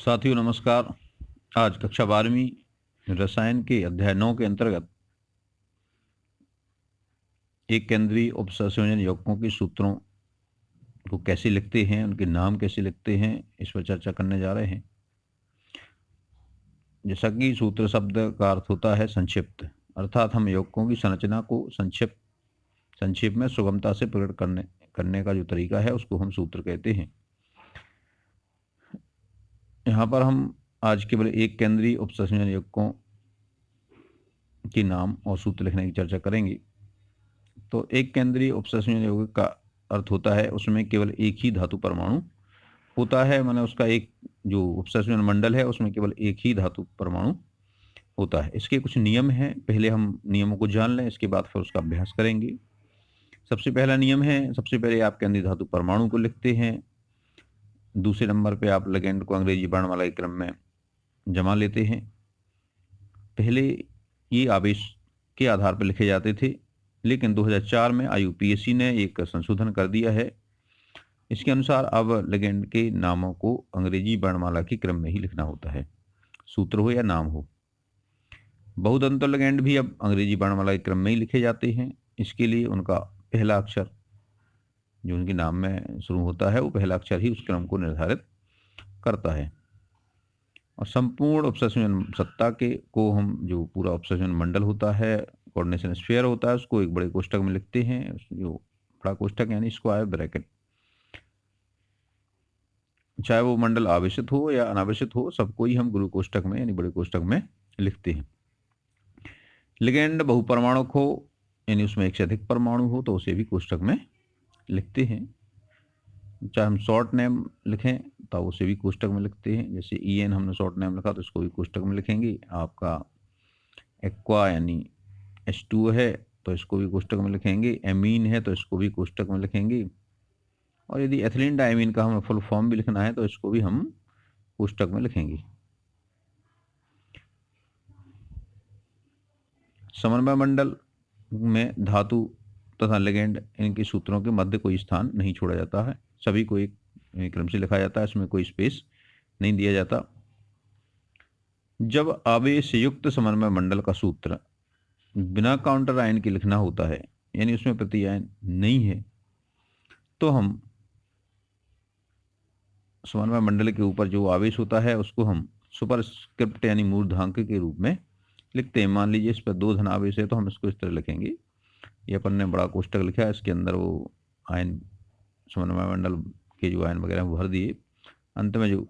साथियों नमस्कार। आज कक्षा 12वीं रसायन के अध्याय 9 के अंतर्गत एक केंद्रीय उपसंयोजन यौगिकों के सूत्रों को कैसे लिखते हैं, उनके नाम कैसे लिखते हैं, इस पर चर्चा करने जा रहे हैं। जैसा कि सूत्र शब्द का अर्थ होता है संक्षिप्त, अर्थात हम यौगिकों की संरचना को संक्षेप में सुगमता से प्रकट करने का जो तरीका है उसको हम सूत्र कहते हैं। यहाँ पर हम आज केवल एक केंद्रीय उपसंयोजन यौगिकों के नाम और सूत्र लिखने की चर्चा करेंगे। तो एक केंद्रीय उपसंयोजन यौगिक का अर्थ होता है उसमें केवल एक ही धातु परमाणु होता है, माने उसका एक जो उपसंयोजन मंडल है उसमें केवल एक ही धातु परमाणु होता है। इसके कुछ नियम हैं, पहले हम नियमों को जान लें, इसके बाद फिर उसका अभ्यास करेंगे। सबसे पहला नियम है, सबसे पहले आप केंद्रीय धातु परमाणु को लिखते हैं। दूसरे नंबर पे आप लिगेंड को अंग्रेजी वर्णमाला के क्रम में जमा लेते हैं। पहले ये आवेश के आधार पर लिखे जाते थे, लेकिन 2004 में IUPAC ने एक संशोधन कर दिया है। इसके अनुसार अब लिगेंड के नामों को अंग्रेजी वर्णमाला के क्रम में ही लिखना होता है, सूत्र हो या नाम हो। बहुतंत्र लिगेंड भी अब अंग्रेजी वर्णमाला के क्रम में ही लिखे जाते हैं। इसके लिए उनका पहला अक्षर जो उनके नाम में शुरू होता है वो पहला अक्षर ही उस क्रम को निर्धारित करता है। और संपूर्ण उपसंयोजन सत्ता के को हम जो पूरा उपसंयोजन मंडल होता है, कोऑर्डिनेशन स्फीयर होता है, उसको एक बड़े कोष्ठक में लिखते हैं। जो बड़ा कोष्ठक यानी स्क्वायर ब्रैकेट, चाहे वो मंडल आवेशित हो या अनावेशित हो, सबको ही हम गुरु कोष्ठक में यानी बड़े कोष्ठक में लिखते हैं। लिगेंड बहुपरमाणुक हो यानी उसमें एक से अधिक परमाणु हो तो उसे भी कोष्ठक में लिखते हैं। चाहे हम शॉर्ट नेम लिखें तो उसे भी कोष्ठक में लिखते हैं। जैसे EN हमने शॉर्ट नेम लिखा तो इसको भी कोष्ठक में लिखेंगे। आपका एक्वा यानी H2O है तो इसको भी कोष्ठक में लिखेंगे। एमीन है तो इसको भी कोष्ठक में लिखेंगे। और यदि एथिलीन डायमीन का हमें फुल फॉर्म भी लिखना है तो इसको भी हम कोष्ठक में लिखेंगे। समन्वय मंडल में धातु तथा लिगेंड इनके सूत्रों के मध्य कोई स्थान नहीं छोड़ा जाता है, सभी को एक क्रम से लिखा जाता है, इसमें कोई स्पेस नहीं दिया जाता। जब आवेश युक्त समन्वय मंडल का सूत्र बिना काउंटर आयन के लिखना होता है यानी उसमें प्रति आयन नहीं है, तो हम समन्वय मंडल के ऊपर जो आवेश होता है उसको हम सुपरस्क्रिप्ट यानी मूर्धांक के रूप में लिखते हैं। मान लीजिए इस पर 2 धन आवेश है तो हम इसको इस तरह लिखेंगे। ये अपन ने बड़ा कोष्ठक लिखा है, इसके अंदर वो आयन समन्वय मंडल के जो आयन वगैरह वो भर दिए। अंत में जो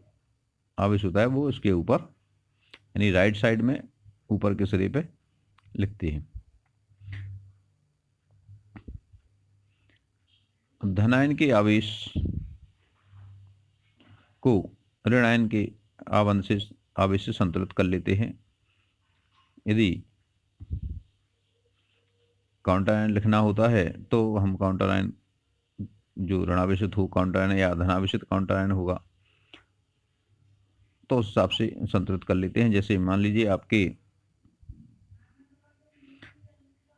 आवेश होता है वो इसके ऊपर यानी राइट साइड में ऊपर के सिरे पे लिखते हैं। धनायन के आवेश को ऋण आयन के आवेश से संतुलित कर लेते हैं। यदि काउंटर आयन लिखना होता है तो हम काउंटर आयन जो ऋणावेशित हो काउंटर आयन या धनावेशित काउंटर आयन होगा तो उस हिसाब से संतुलित कर लेते हैं। जैसे मान लीजिए आपके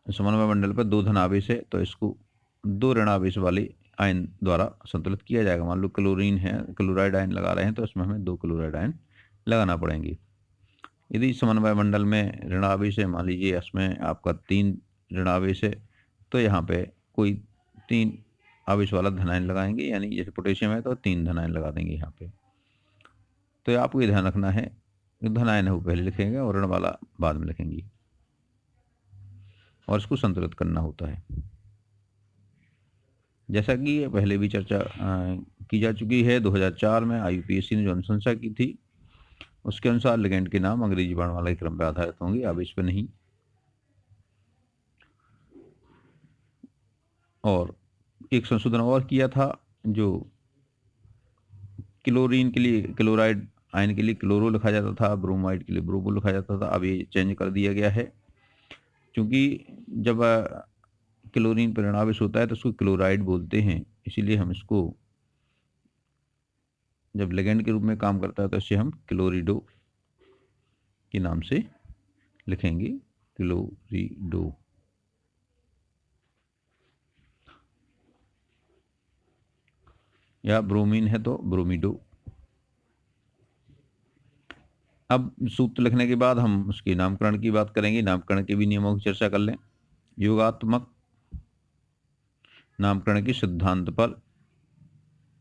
समन्वय मंडल पर 2 धन आवेश है तो इसको 2 ऋण आवेश वाले आयन द्वारा संतुलित किया जाएगा। मान लो क्लोरीन है, क्लोराइड आयन लगा रहे हैं तो इसमें हमें 2 क्लोराइड आयन लगाना पड़ेंगे। यदि समन्वय मंडल में ऋण आवेश है, मान लीजिए इसमें आपका 3 ऋण आवेश है तो यहाँ पे कोई 3 आवेश वाला धनायन लगाएंगे, यानी जैसे पोटेशियम है तो 3 धनायन लगा देंगे यहाँ पे। तो आपको ये ध्यान रखना है, धनायन है वो पहले लिखेंगे और ऋण वाला बाद में लिखेंगे और इसको संतुलित करना होता है। जैसा कि पहले भी चर्चा की जा चुकी है, 2004 में IUPAC ने जो अनुशंसा की थी उसके अनुसार लिगेंड के नाम अंग्रेजी वर्णमाला के क्रम पर आधारित होंगे, आवेश पर नहीं। और एक संशोधन और किया था, जो क्लोरीन के लिए क्लोराइड आयन के लिए क्लोरो लिखा जाता था, ब्रोमाइड के लिए ब्रोमो लिखा जाता था, अब ये चेंज कर दिया गया है। क्योंकि जब क्लोरीन पर ऋण आवेश होता है तो उसको क्लोराइड बोलते हैं, इसीलिए हम इसको जब लिगेंड के रूप में काम करता है तो इसे हम क्लोरिडो के नाम से लिखेंगे, क्लोरिडो। या ब्रोमीन है तो ब्रोमिडो। अब सूत्र लिखने के बाद हम उसके नामकरण की बात करेंगे। नामकरण के भी नियमों की चर्चा कर लें। योगात्मक नामकरण के सिद्धांत पर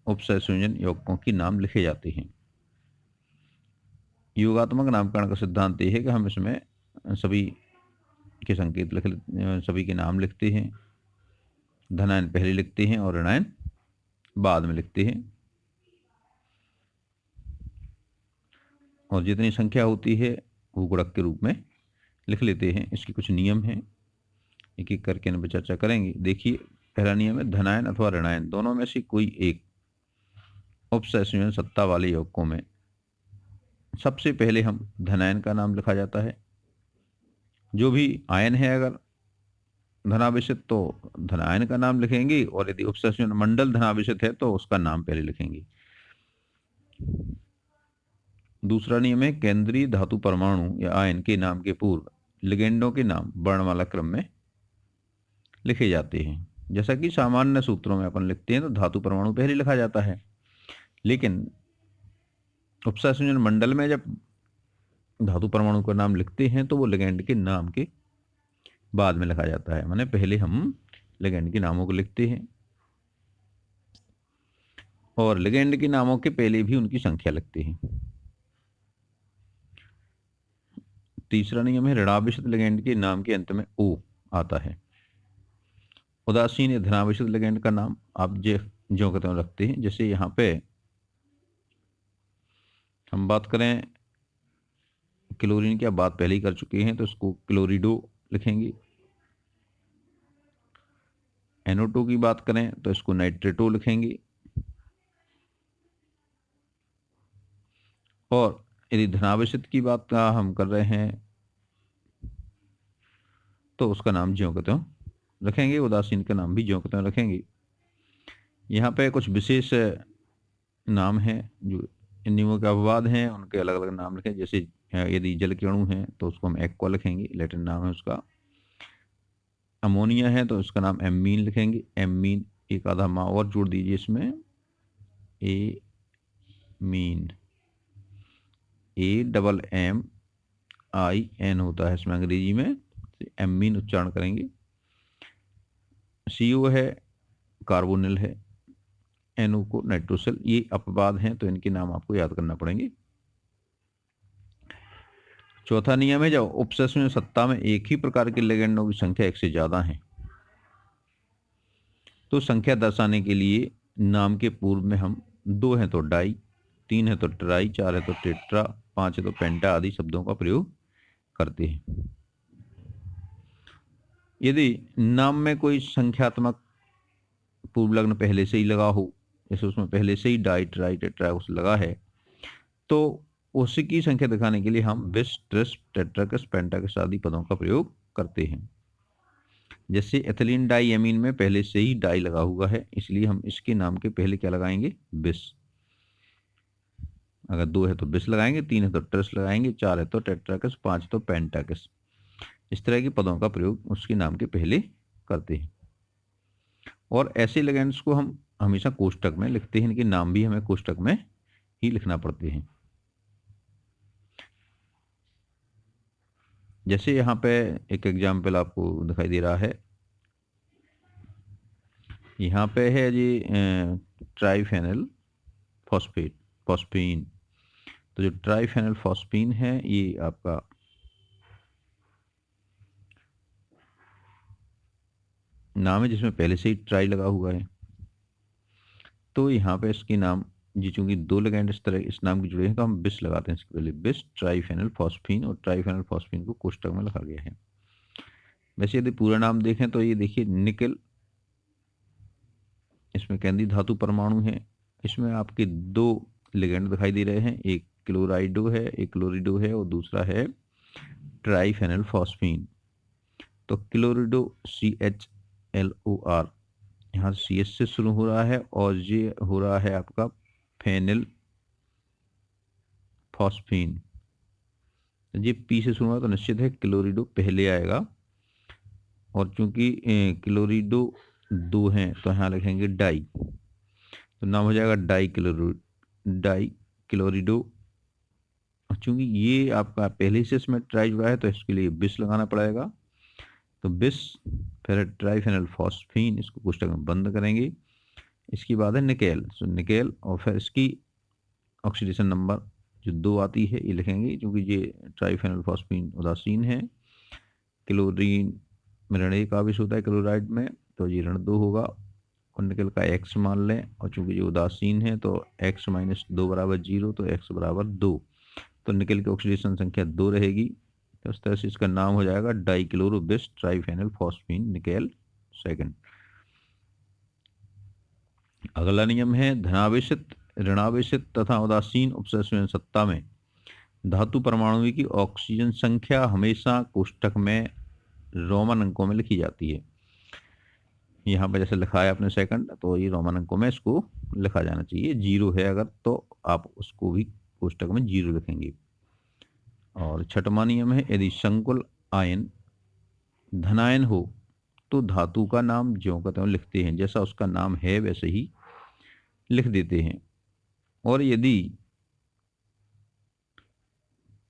उपसर्ग संयोजन यौगिकों के नाम लिखे जाते हैं। योगात्मक नामकरण का सिद्धांत यह है कि हम इसमें सभी के संकेत सभी के नाम लिखते हैं। धनायन पहले लिखते हैं और ऋणायन बाद में लिखते हैं, और जितनी संख्या होती है वो गुणक के रूप में लिख लेते हैं। इसके कुछ नियम हैं, एक एक करके इन पर चर्चा करेंगे। देखिए, पहला नियम है धनायन अथवा ऋणायन दोनों में से कोई एक उपसर्ग संयोजन सत्ता वाले यौगिकों में सबसे पहले हम धनायन का नाम लिखा जाता है। जो भी आयन है अगर धनावेशित तो धनायन का नाम लिखेंगे, और यदि उपसर्ग संयोजन मंडल धनावेशित है तो उसका नाम पहले लिखेंगे। दूसरा नियम है केंद्रीय धातु परमाणु या आयन के नाम के पूर्व लिगेंडों के नाम वर्णमाला क्रम में लिखे जाते हैं। जैसा कि सामान्य सूत्रों में अपन लिखते हैं तो धातु परमाणु पहले लिखा जाता है, लेकिन उपसर्ग संयोजन मंडल में जब धातु परमाणु का नाम लिखते हैं तो वो लिगेंड के नाम के बाद में लिखा जाता है। माने पहले हम लिगेंड के नामों को लिखते हैं और लिगेंड के नामों के पहले भी उनकी संख्या लिखते हैं। तीसरा नियम है ऋणावेशित लिगेंड के नाम के अंत में ओ आता है। उदासीन या धनावेशित लिगेंड का नाम आप जो कहते हैं रखते हैं। जैसे यहाँ पे हम बात करें क्लोरीन की, आप बात पहले ही कर चुके हैं, तो इसको क्लोरिडो लिखेंगे। NO2 की बात करें तो इसको नाइट्रेटो लिखेंगे, और यदि धनावेशित की बात का हम कर रहे हैं तो उसका नाम ज्यों कहते हो रखेंगे। उदासीन का नाम भी ज्यों कहते हो रखेंगे। यहाँ पे कुछ विशेष नाम हैं जो इन नियमों के अपवाद हैं, उनके अलग अलग नाम लिखें। जैसे यदि जल के अणु हैं तो उसको हम एक्वा लिखेंगे, लैटिन नाम है उसका। अमोनिया है तो उसका नाम एमीन लिखेंगे। एमीन एक आधा माँ और जोड़ दीजिए इसमें, ए मीन, AMMIN होता है इसमें अंग्रेजी में, एमीन उच्चारण करेंगे। CO है कार्बोनिल है, NO को नाइट्रोसिल। ये अपवाद हैं तो इनके नाम आपको याद करना पड़ेंगे। चौथा नियम है जब उपसर्ग संयोजन सत्ता में एक ही प्रकार के लिगेंडों की संख्या एक से ज्यादा है तो संख्या दर्शाने के लिए नाम के पूर्व में हम 2 है तो डाई, 3 है तो ट्राई, 4 है तो टेट्रा, 5 है तो पेंटा आदि शब्दों का प्रयोग करते हैं। यदि नाम में कोई संख्यात्मक पूर्व लग्न पहले से ही लगा हो, जैसे उसमें पहले से ही डाई ट्राई टेट्रा उस लगा है, तो उसी की संख्या दिखाने के लिए हम बिस ट्रिस टेट्राकस पेंटाकस आदि पदों का प्रयोग करते हैं। जैसे एथिलीन डाई एमीन में पहले से ही डाई लगा हुआ है, इसलिए हम इसके नाम के पहले क्या लगाएंगे, बिस। अगर 2 है तो बिस लगाएंगे, 3 है तो ट्रिस लगाएंगे, 4 है तो टेट्राकस, 5 तो पेंटाकस। इस तरह के पदों का प्रयोग उसके नाम के पहले करते हैं। और ऐसे लिगेंड्स को हम हमेशा कोष्टक में लिखते हैं, इनके नाम भी हमें कोष्टक में ही लिखना पड़ते हैं। जैसे यहाँ पे एक एग्जाम्पल आपको दिखाई दे रहा है, यहाँ पे है जी ट्राइफेनल फॉस्फेट फॉस्फीन। तो जो ट्राइफेनल फॉस्फीन है ये आपका नाम है जिसमें पहले से ही ट्राई लगा हुआ है। तो यहाँ पे इसके नाम जी चूंकि 2 लिगेंड इस तरह इस नाम के जुड़े हैं तो हम बिस लगाते हैं इसके पहले, बिस ट्राइफेनल फॉस्फीन, और ट्राइफेनल फॉस्फीन को कोष्टक में लिखा गया है। वैसे यदि पूरा नाम देखें तो ये देखिए निकल, इसमें केंद्रीय धातु परमाणु है, इसमें आपके 2 लिगेंड दिखाई दे रहे हैं, एक क्लोराइडो है, एक क्लोरिडो है, और दूसरा है ट्राइफेनल फॉस्फीन। तो क्लोरिडो CHLOR यहाँ CS से शुरू हो रहा है, और ये हो रहा है आपका फेनिल फॉस्फीन। ये P से शुरू हुआ तो निश्चित है क्लोरिडो पहले आएगा, और चूंकि क्लोरिडो 2 हैं तो यहाँ लिखेंगे डाई, तो नाम हो जाएगा डाई क्लोरिडो चूंकि ये आपका पहले से इसमें ट्राई जुड़ा है तो इसके लिए बिस लगाना पड़ेगा। तो बिस फिर ट्राइफेनल फॉस्फीन, इसको कोष्टक में बंद करेंगे। इसके बाद है निकेल, तो निकेल और फिर इसकी ऑक्सीडेशन नंबर जो 2 आती है ये लिखेंगे, क्योंकि ये ट्राइफेनल फॉस्फीन उदासीन है। क्लोरीन में ऋण 1 आवेश होता है क्लोराइड में, तो ये ऋण 2 होगा। और निकल का x मान लें, और चूंकि ये उदासीन है तो x - 2 बराबर 0, तो x बराबर 2। तो निकल की ऑक्सीडेशन संख्या 2 रहेगी। तो इस तरह से इसका नाम हो जाएगा डाइक्लोरो बिस ट्राइफेनल फॉस्फीन निकेल सेकंड। अगला नियम है धनावेशित, ऋणावेशित तथा उदासीन उपसर्जन सत्ता में धातु परमाणु की ऑक्सीजन संख्या हमेशा कोष्टक में रोमन अंकों में लिखी जाती है। यहाँ पर जैसे लिखा है अपने सेकंड, तो ये रोमन अंकों में इसको लिखा जाना चाहिए। 0 है अगर तो आप उसको भी कोष्टक में 0 लिखेंगे। और छठवां नियम है यदि संकुल आयन धनायन हो तो धातु का नाम ज्यों का त्यों लिखते हैं, जैसा उसका नाम है वैसे ही लिख देते हैं। और यदि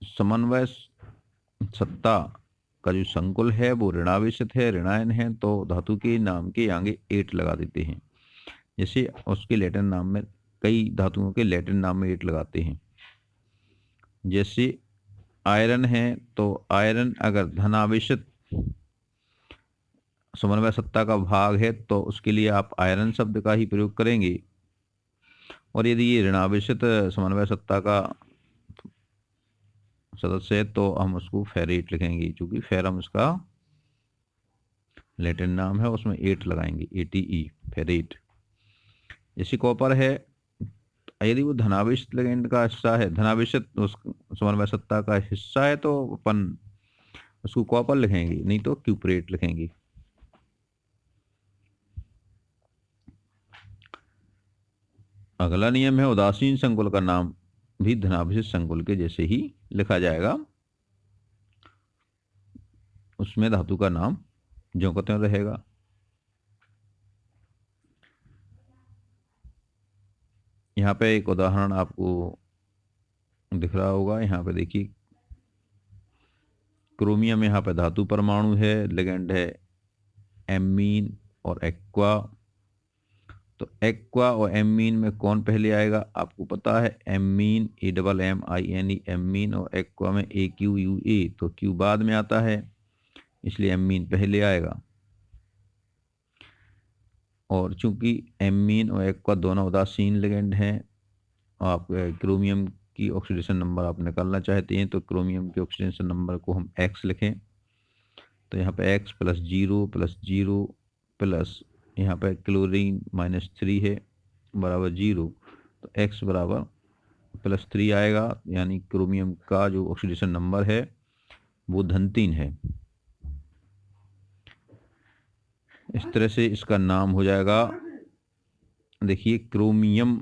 समन्वय सत्ता का जो संकुल है वो ऋणावेशित है, ऋणायन है, तो धातु के नाम के आगे 8 लगा देते हैं। जैसे उसके लैटिन नाम में, कई धातुओं के लैटिन नाम में 8 लगाते हैं। जैसे आयरन है तो आयरन अगर धनावेशित समन्वय सत्ता का भाग है तो उसके लिए आप आयरन शब्द का ही प्रयोग करेंगे। और यदि ये ऋणावेशित समन्वय सत्ता का सदस्य है तो हम उसको फेरेट लिखेंगे, क्योंकि फेरम उसका लैटिन नाम है, उसमें 8 लगाएंगे, ATE फेरेट। जैसे कॉपर है, यदि वो धनावेशित लिगेंड का हिस्सा है, धनावेशित समन्वय सत्ता का हिस्सा है, तो अपन उसको कॉपर लिखेंगे, नहीं तो क्यूपरेट लिखेंगे। अगला नियम है उदासीन संकुल का नाम भी धनावेशित संकुल के जैसे ही लिखा जाएगा, उसमें धातु का नाम ज्यों का त्यों रहेगा। यहाँ पे एक उदाहरण आपको दिख रहा होगा, यहाँ पे देखिए क्रोमियम यहाँ पे धातु परमाणु है, लिगेंड है एमीन और एक्वा। तो एक्वा और एमीन में कौन पहले आएगा आपको पता है, एमीन AMMINE एमीन, और एक्वा में AQUA, तो क्यू बाद में आता है, इसलिए एमीन पहले आएगा। और चूंकि एमीन और एक्वा दोनों उदासीन लिगेंड हैं, आप क्रोमियम की ऑक्सीडेशन नंबर आप निकालना चाहते हैं तो क्रोमियम के ऑक्सीडेशन नंबर को हम x लिखें। तो यहाँ पे x + 0 + 0 प्लस यहाँ पे क्लोरीन -3 है बराबर 0, तो x बराबर +3 आएगा, यानी क्रोमियम का जो ऑक्सीडेशन नंबर है वो धन-3 है। इस तरह से इसका नाम हो जाएगा, देखिए क्रोमियम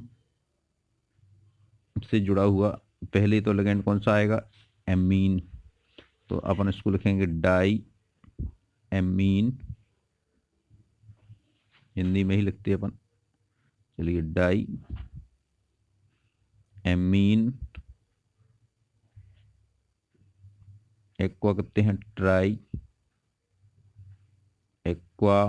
से जुड़ा हुआ पहले तो लिगेंड कौन सा आएगा, एमीन, तो अपन इसको लिखेंगे डाई एमीन, हिंदी में ही लिखते हैं अपन, चलिए डाई एमीन। एक्वा करते हैं ट्राई एक्वा।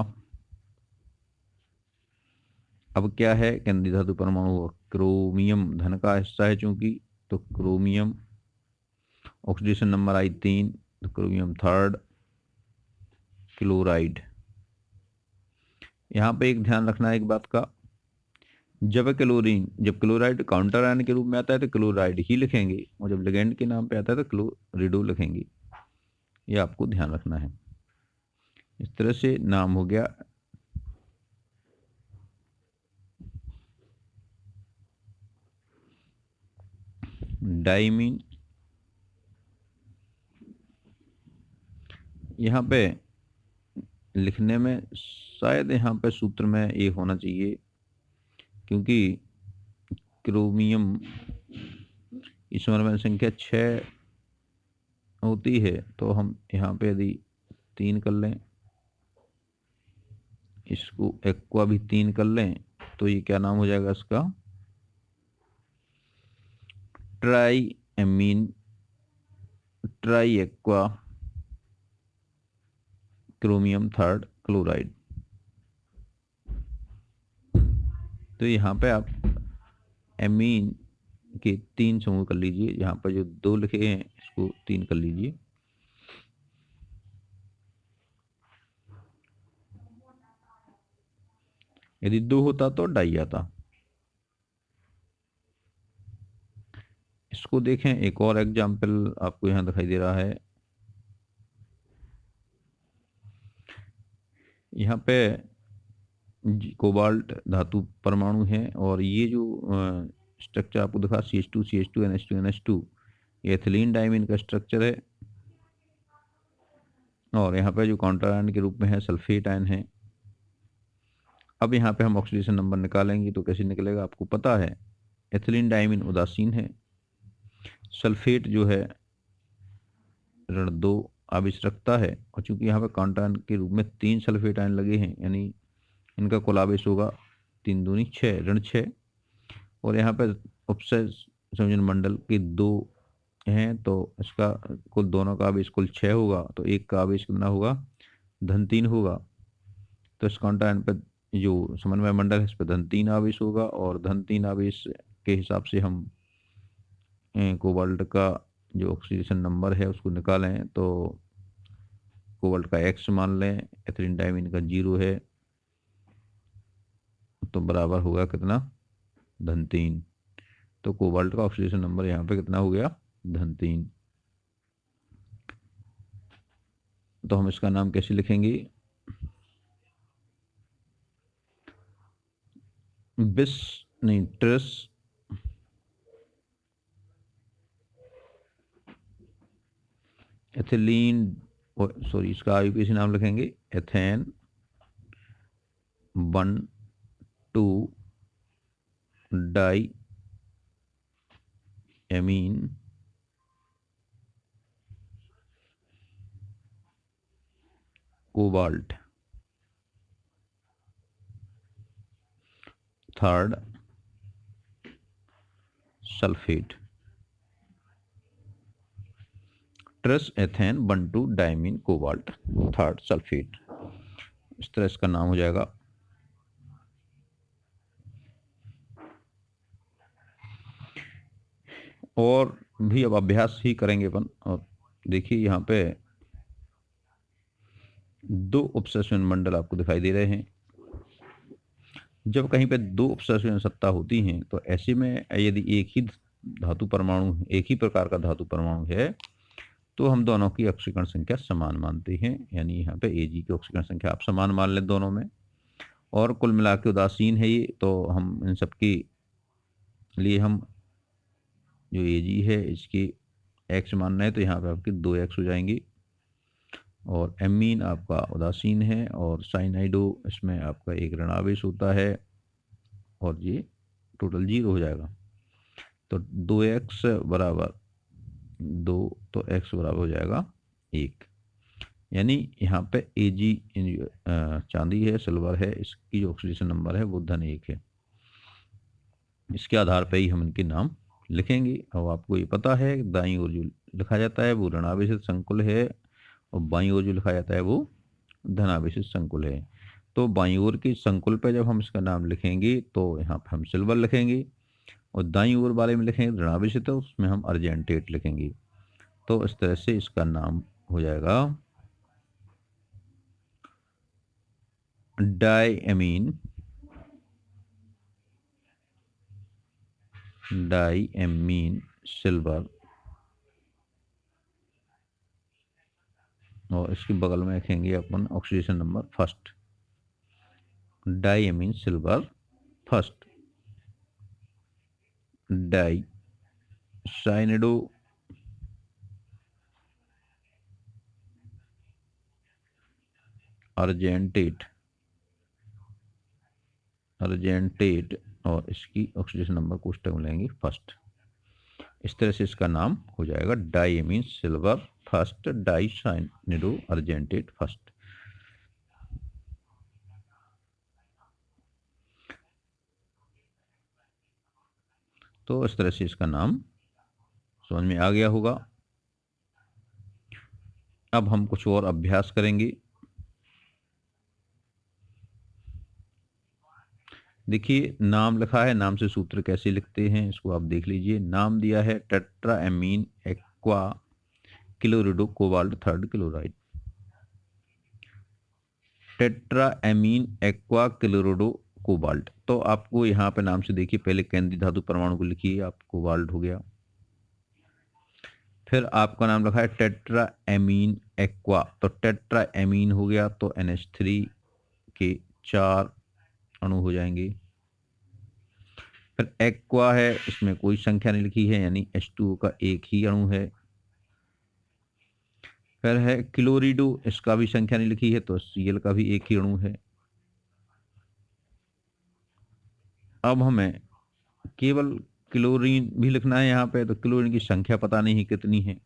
अब क्या है, केंद्रीय धातु परमाणु क्रोमियम धन का हिस्सा है चूंकि, तो क्रोमियम ऑक्सीडेशन नंबर आई 3, तो क्रोमियम 3rd क्लोराइड। यहाँ पे एक ध्यान रखना है एक बात का, जब क्लोराइड काउंटर आयन के रूप में आता है तो क्लोराइड ही लिखेंगे, और जब लिगेंड के नाम पे आता है तो क्लोरिडो लिखेंगे, ये आपको ध्यान रखना है। इस तरह से नाम हो गया डाइमीन। यहाँ पे लिखने में शायद यहाँ पे सूत्र में ये होना चाहिए, क्योंकि क्रोमियम इसमें संख्या 6 होती है, तो हम यहाँ पे यदि 3 कर लें, इसको एक्वा भी 3 कर लें, तो ये क्या नाम हो जाएगा इसका, try amine try aqua chromium third chloride. तो यहाँ पे आप एमीन के 3 समूह कर लीजिए, यहाँ पर जो 2 लिखे हैं इसको 3 कर लीजिए। यदि 2 होता तो डाई आता। इसको देखें, एक और एग्जाम्पल आपको यहाँ दिखाई दे रहा है। यहाँ पे कोबाल्ट धातु परमाणु है और ये जो स्ट्रक्चर आपको दिखा CH2 CH2 NH2 NH2, ये एथिलीन डाइमीन का स्ट्रक्चर है। और यहाँ पे जो काउंटर आयन के रूप में है सल्फेट आयन है। अब यहाँ पे हम ऑक्सीडेशन नंबर निकालेंगे तो कैसे निकलेगा, आपको पता है एथिलीन डाइमीन उदासीन है, सल्फेट जो है ऋण 2 आवेश रखता है, और चूंकि यहाँ पे काउंटर आयन के रूप में 3 सल्फेट आयन लगे हैं, यानी इनका कुल आवेश होगा 3 दूनी 6 ऋण 6। और यहाँ पे उपसय संयोजन मंडल के 2 हैं, तो इसका कुल दोनों का आवेश कुल 6 होगा, तो एक का आवेश कितना होगा, धन 3 होगा। तो इस काउंटर आयन पर जो समन्वय मंडल है इस पर धन 3 आवेश होगा, और धन 3 आवेश के हिसाब से हम कोबाल्ट का जो ऑक्सीडेशन नंबर है उसको निकालें तो कोबाल्ट का X मान लें, एथिलीन डाइमीन का 0 है, तो बराबर होगा कितना, धन 3। तो कोबाल्ट का ऑक्सीडेशन नंबर यहाँ पे कितना हो गया, धन 3। तो हम इसका नाम कैसे लिखेंगे, ट्रेस एथिलीन, सॉरी इसका IUPAC नाम लिखेंगे ethane 1,2 diamine cobalt third sulphate. Tris ethane 1,2 diamine cobalt third sulphate, इस तरह इसका नाम हो जाएगा। और भी अब अभ्यास ही करेंगे अपन। और देखिए यहाँ पे 2 उपसंयोजन मंडल आपको दिखाई दे रहे हैं। जब कहीं पे 2 उपसंयोजन सत्ता होती हैं तो ऐसे में यदि एक ही धातु परमाणु, एक ही प्रकार का धातु परमाणु है, तो हम दोनों की ऑक्सीकरण संख्या समान मानते हैं, यानी यहाँ पे Ag की ऑक्सीकरण संख्या आप समान मान लें दोनों में। और कुल मिला के उदासीन है ये, तो हम इन सब के लिए हम जो Ag है इसकी X मान रहे हैं, तो यहाँ पे आपकी 2X हो जाएंगी। और एमीन आपका उदासीन है, और साइनाइडो इसमें आपका एक ऋणावेश होता है, और ये टोटल 0 हो जाएगा। तो 2X बराबर 2, तो X बराबर हो जाएगा 1। यानी यहाँ पे Ag चांदी है, सिल्वर है, इसकी जो ऑक्सीडेशन नंबर है वो धन 1 है। इसके आधार पर ही हम इनके नाम लिखेंगे। और आपको ये पता है दाईं ओर जो लिखा जाता है वो ऋणावेशित संकुल है, और बाईं ओर जो लिखा जाता है वो धनावेशित संकुल है। तो बाईं ओर के संकुल पे जब हम इसका नाम लिखेंगे तो यहाँ पे हम सिल्वर लिखेंगे, और दाईं ओर वाले में लिखेंगे ऋणावेशित, तो उसमें हम अर्जेंटेट लिखेंगे। तो इस तरह से इसका नाम हो जाएगा डाईएमीन सिल्वर। और इसके बगल में लिखेंगे अपन oxidation number first, diammine silver first, di cyanido argentate, और इसकी ऑक्सीडेशन नंबर कोष्टक में लेंगे फर्स्ट। इस तरह से इसका नाम हो जाएगा diammine silver first, di cyanido argentate first. तो इस तरह से इसका नाम समझ में आ गया होगा। अब हम कुछ और अभ्यास करेंगे। देखिए नाम लिखा है, नाम से सूत्र कैसे लिखते हैं इसको आप देख लीजिए। नाम दिया है tetra ammine aqua chlorido cobalt third chloride. Tetra ammine aqua chlorido cobalt, तो आपको यहाँ पे नाम से देखिए, पहले केंद्रीय धातु परमाणु को लिखिए, आप कोबाल्ट हो गया। फिर आपका नाम लिखा है टेट्रा एमीन एक्वा, तो टेट्रा एमीन हो गया, तो NH3 के 4 अणु हो जाएंगे। फिर एक्वा है, इसमें कोई संख्या नहीं लिखी है, यानी H2O का एक ही अणु है। फिर है क्लोरिडो, इसका भी संख्या नहीं लिखी है, तो Cl का भी एक ही अणु है। अब हमें केवल क्लोरीन भी लिखना है यहाँ पे, तो क्लोरीन की संख्या पता नहीं है कितनी है।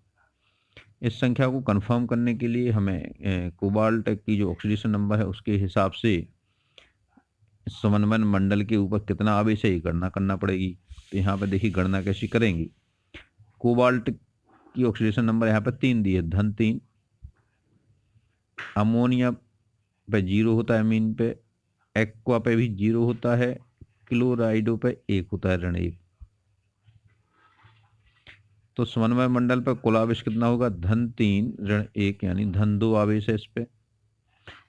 इस संख्या को कंफर्म करने के लिए हमें कोबाल्ट की जो ऑक्सीडेशन नंबर है उसके हिसाब से समन्वय मंडल के ऊपर कितना आवेश है ये गणना करना पड़ेगी। तो यहाँ पे देखिए गणना कैसी करेंगे। कोबाल्ट की ऑक्सीडेशन नंबर यहाँ पे 3 दी है, धन 3। अमोनिया पे 0 होता है, अमीन पे, एक्वा पे भी 0 होता है, क्लोराइडो पे 1 होता है, ऋण 1। तो समन्वय मंडल पर कुल आवेश कितना होगा, धन 3 ऋण 1, यानी धन 2 आवेश है इस पे।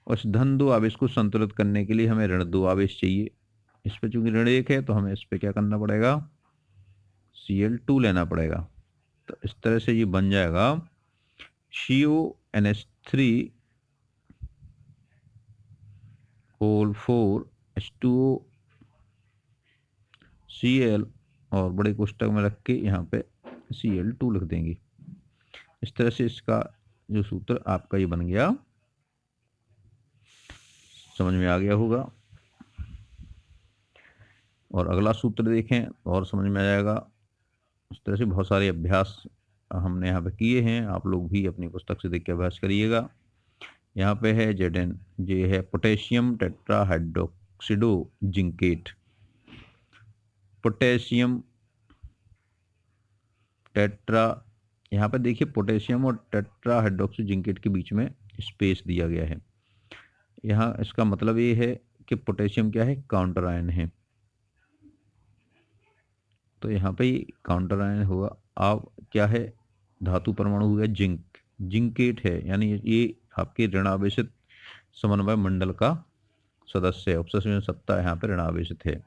और इस धन 2 आवेश को संतुलित करने के लिए हमें ऋण 2 आवेश चाहिए। इस पे चूंकि ऋण 1 है तो हमें इस पे क्या करना पड़ेगा, Cl2 लेना पड़ेगा। तो इस तरह से ये बन जाएगा CONH3 होल 4 H2O Cl, और बड़े कोष्टक में रख के यहाँ पे Cl2 लिख देंगे। इस तरह से इसका जो सूत्र आपका ये बन गया, समझ में आ गया होगा। और अगला सूत्र देखें और समझ में आ जाएगा। इस तरह से बहुत सारे अभ्यास हमने यहाँ पे किए हैं, आप लोग भी अपनी पुस्तक से देख के अभ्यास करिएगा। यहाँ पे है Zn, ये है पोटेशियम टेट्राहाइड्रोक्सिडो जिंकेट। पोटेशियम टेट्रा, यहाँ पे देखिए पोटेशियम और टेट्राहाइड्रोक्सी जिंकेट के बीच में स्पेस दिया गया है। यहाँ इसका मतलब ये है कि पोटेशियम क्या है, काउंटर आयन है, तो यहाँ पे काउंटर आयन हुआ। अब क्या है, धातु परमाणु हुआ जिंक, जिंकेट है, यानी ये आपके ऋणावेशित समन्वय मंडल का सदस्य है, उपसर्जन सत्ता यहाँ पे ऋणावेशित है।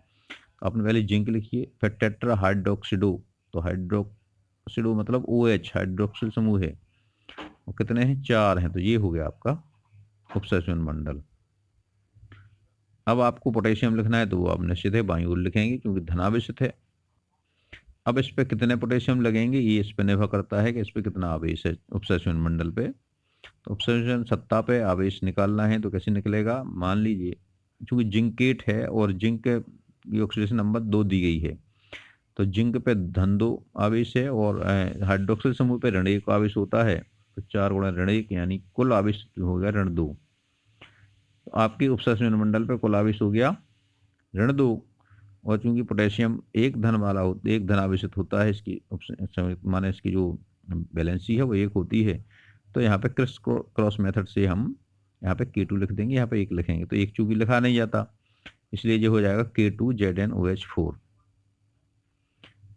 आपने पहले जिंक लिखिए, फिर टेट्रा हाइड्रोक्सिडो, तो हाइड्रोक्सिडो मतलब OH हाइड्रोक्सिल समूह है, और कितने हैं, 4 हैं, तो ये हो गया आपका उपसर्जन मंडल। अब आपको पोटेशियम लिखना है तो वो आप निश्चित है बाईं ओर लिखेंगे क्योंकि धनावेशित है। अब इस पे कितने पोटेशियम लगेंगे ये इस पे निर्भर करता है कि इस पे कितना आवेश है उपसर्जन मंडल पे। तो उपसर्जन सत्ता पे आवेश निकालना है तो कैसे निकलेगा, मान लीजिए चूंकि जिंकेट है और जिंक की ऑक्सीडेशन नंबर 2 दी गई है, तो जिंक पे धन 2 आवेश है और हाइड्रोक्सिल समूह पे ऋण 1 आवेश होता है, तो 4 गुणा ऋण 1 यानी कुल आवेश हो गया ऋण 2। तो आपकी उपसर्जन मंडल पे कुल आवेश हो गया ऋण 2। और चूंकि पोटेशियम एक धन वाला एक धन आवेशित होता है, इसकी माने इसकी जो बैलेंसी है वो 1 होती है, तो यहाँ पे क्रिस क्रॉस मेथड से हम यहाँ पे K2 लिख देंगे, यहाँ पे 1 लिखेंगे, तो 1 चूंकि लिखा नहीं जाता इसलिए ये हो जाएगा K2ZnOH4।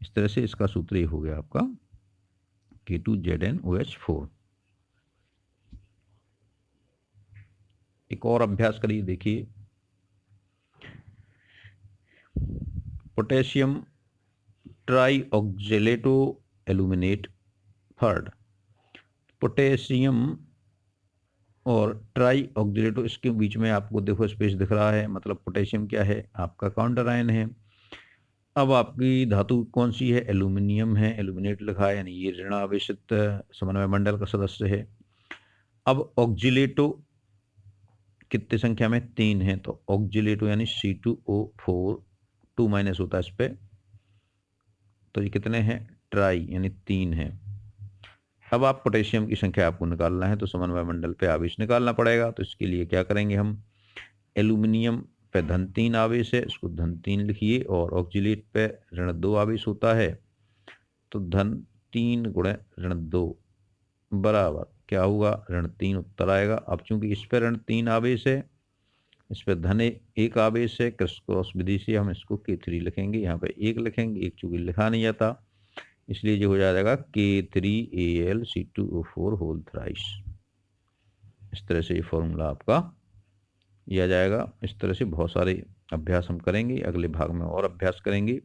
इस तरह से इसका सूत्र ये हो गया आपका K2ZnOH4। एक और अभ्यास करिए, देखिए पोटेशियम ट्राईऑक्जेलेटो एल्यूमिनेट थर्ड। पोटेशियम और ट्राईऑक्जेलेटो, इसके बीच में आपको देखो स्पेस दिख रहा है, मतलब पोटेशियम क्या है, आपका काउंटर आयन है। अब आपकी धातु कौन सी है, एल्यूमिनियम है, एल्यूमिनेट लिखा है, यानी ये ऋण आवेशित समन्वय मंडल का सदस्य है। अब ऑक्जिलेटो कितने संख्या में, 3 है, तो ऑक्जिलेटो यानी C2O4 2 माइनस होता है इस पे, तो ये कितने हैं, ट्राई यानी 3 है। अब आप पोटेशियम की संख्या आपको निकालना है तो समन्वय मंडल पे आवेश निकालना पड़ेगा। तो इसके लिए क्या करेंगे हम, एल्यूमिनियम पे धन 3 आवेश है, इसको धन 3 लिखिए, और ऑक्जिलेट पे ऋण 2 आवेश होता है, तो धन 3 गुणे ऋण 2 बराबर क्या होगा, ऋण 3 उत्तर आएगा। अब चूंकि इस पे ऋण 3 आवेश है, इस पे धन एक आवेश है, क्रॉस क्रॉस विधि से हम इसको K3 लिखेंगे, यहाँ पे 1 लिखेंगे, 1 चूंकि लिखा नहीं जाता, इसलिए जो हो जाएगा K3Al C2O4 होल थ्राइस। इस तरह से ये फॉर्मूला आपका दिया जाएगा। इस तरह से बहुत सारे अभ्यास हम करेंगे, अगले भाग में और अभ्यास करेंगे।